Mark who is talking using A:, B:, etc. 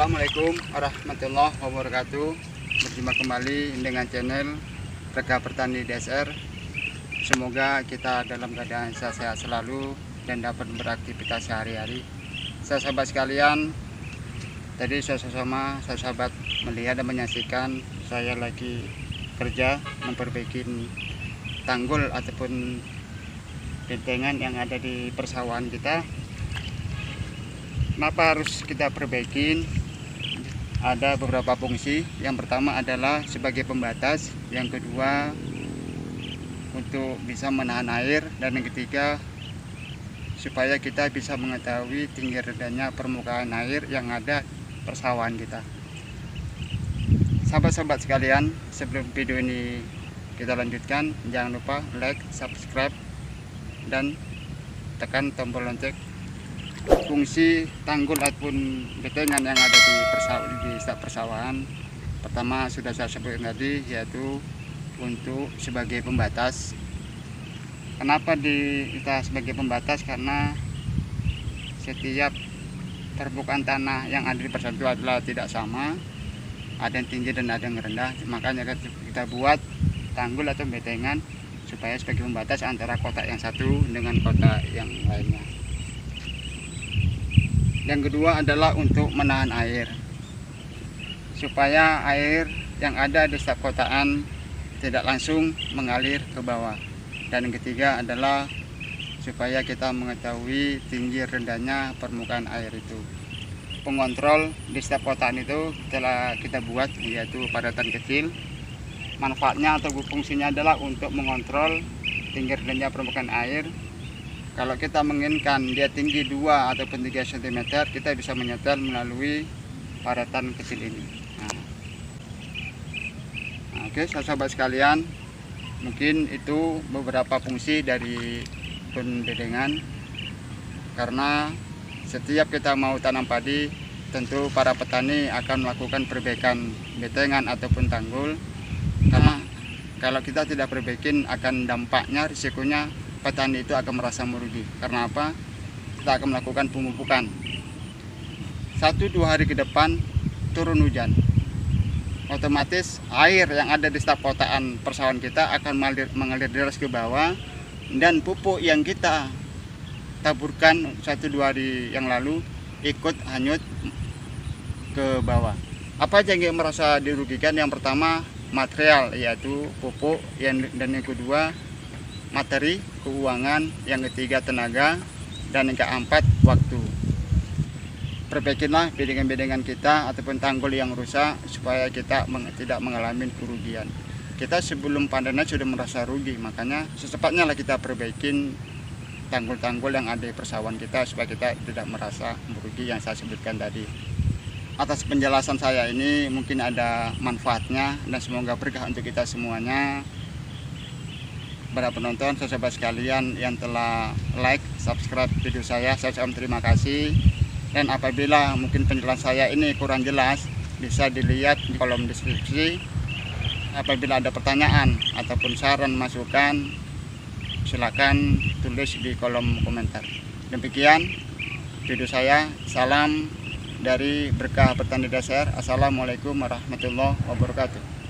A: Assalamualaikum warahmatullahi wabarakatuh. Berjumpa kembali dengan channel Berkah Petani DSR. Semoga kita dalam keadaan sehat selalu dan dapat beraktivitas sehari-hari. Sahabat sekalian, tadi sahabat melihat dan menyaksikan saya lagi kerja memperbaiki tanggul ataupun bentengan yang ada di persawahan kita. Kenapa harus kita perbaikin? Ada beberapa fungsi. Yang pertama adalah sebagai pembatas, yang kedua untuk bisa menahan air, dan yang ketiga supaya kita bisa mengetahui tinggi rendahnya permukaan air yang ada persawahan kita. Sahabat-sahabat sekalian, sebelum video ini kita lanjutkan, jangan lupa like, subscribe, dan tekan tombol lonceng. Fungsi tanggul ataupun bentengan yang ada di persawahan, pertama sudah saya sebutkan tadi, yaitu untuk sebagai pembatas. Kenapa kita sebagai pembatas? Karena setiap permukaan tanah yang ada di persawahan itu adalah tidak sama, ada yang tinggi dan ada yang rendah. Makanya kita buat tanggul atau bentengan supaya sebagai pembatas antara kotak yang satu dengan kotak yang lainnya. Yang kedua adalah untuk menahan air, supaya air yang ada di setiap kotaan tidak langsung mengalir ke bawah. Dan yang ketiga adalah supaya kita mengetahui tinggi rendahnya permukaan air itu. Pengontrol di setiap kotaan itu telah kita buat, yaitu padatan kecil. Manfaatnya atau fungsinya adalah untuk mengontrol tinggi rendahnya permukaan air. Kalau kita menginginkan dia tinggi 2 ataupun 3 cm, kita bisa menyetel melalui padatan kecil ini. Oke, sahabat sekalian, mungkin itu beberapa fungsi dari bentengan. Karena setiap kita mau tanam padi, tentu para petani akan melakukan perbaikan bentengan ataupun tanggul. Karena kalau kita tidak perbaikin, akan dampaknya, risikonya petani itu akan merasa merugi. Karena apa? Kita akan melakukan pemupukan. 1-2 hari ke depan turun hujan, otomatis air yang ada di setiap kotaan persawahan kita akan mengalir deras ke bawah, dan pupuk yang kita taburkan 1-2 hari yang lalu ikut hanyut ke bawah. Apa aja yang merasa dirugikan? Yang pertama material, yaitu pupuk, dan yang kedua materi, keuangan, yang ketiga tenaga, dan yang keempat waktu. Perbaikilah bentengan-bentengan kita ataupun tanggul yang rusak supaya kita tidak mengalami kerugian. Kita sebelum panen sudah merasa rugi, makanya secepatnya lah kita perbaikin tanggul-tanggul yang ada di persawahan kita supaya kita tidak merasa merugi yang saya sebutkan tadi. Atas penjelasan saya ini mungkin ada manfaatnya dan semoga berkah untuk kita semuanya. Para penonton, sahabat sekalian yang telah like, subscribe video saya ucapkan terima kasih. Dan apabila mungkin penjelasan saya ini kurang jelas, bisa dilihat di kolom deskripsi. Apabila ada pertanyaan ataupun saran masukan, silakan tulis di kolom komentar. Demikian video saya. Salam dari Berkah Petani DSR. Assalamualaikum warahmatullahi wabarakatuh.